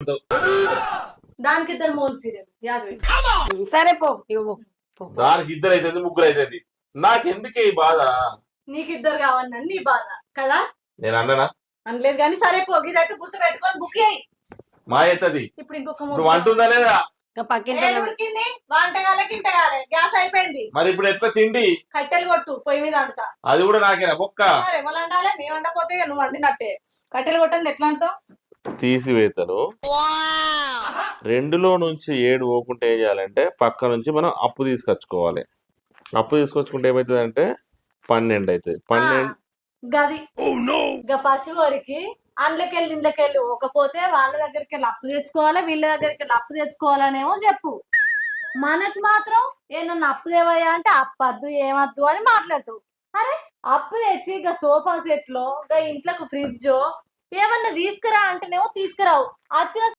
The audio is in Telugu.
పడతావు. దానికి ఇద్దరు మోల్ సీరియల్ యాదవ్. సరే పో ఇవ్వు పో. దానికి ఇద్దరు అవుతుంది, ముగ్గురు అవుతుంది. నాకెందుకే ఈ బాధ? నీకు ఇద్దరు కావన్నా నీ బాధ కదా. నేను అన్ననా? అనలేదు కానీ సరే పో, ఇదైతే గుర్తు పెట్టుకొని బుక్ చేయి. మా అవుతుంది ఇప్పుడు ఇంకొక ఇప్పుడు వంటుందా లేదా? ఇంకా పక్కింటి ఏడు ఉడికింది, వంటగాలే గింటగాలే, గ్యాస్ అయిపోయింది. మరి ఇప్పుడు ఎట్లా తిండి? కట్టెలు కొట్టు, పొయ్యి మీద అంటుతా. అది కూడా నాకేనా బొక్క? సరే ఎవరు అంటాలే, మేము వండపోతే ఇక నువ్వు వండినట్టే. కట్టెలు కొట్టండి ఎట్లా అంటావు? తీసివేతలు 2లో నుంచి 7 పోకుంటే ఏం చేయాలంటే పక్క నుంచి మనం అప్పు తీసుకొచ్చుకోవాలి. అప్పు తీసుకొచ్చుకుంటే ఏమవుతుంది అంటే 12 అవుతుంది. 12 గది ఇక పశువురికి అండ్లకెళ్ళి ఇండ్లకెళ్ళి ఒకపోతే వాళ్ళ దగ్గరికి వెళ్ళి అప్పు తెచ్చుకోవాలి, వీళ్ళ దగ్గరికి వెళ్ళి అప్పు తెచ్చుకోవాలనేమో చెప్పు. మనకు మాత్రం ఏమన్నా అప్పు దేవయ్యా అంటే అప్పద్దు ఏమద్దు అని మాట్లాడుతావు. అరే అప్పు తెచ్చి ఇక సోఫా సెట్లో ఇక ఇంట్లోకి ఫ్రిడ్జ్ ఏమన్నా తీసుకురా అంటేనేమో తీసుకురావు. వచ్చిన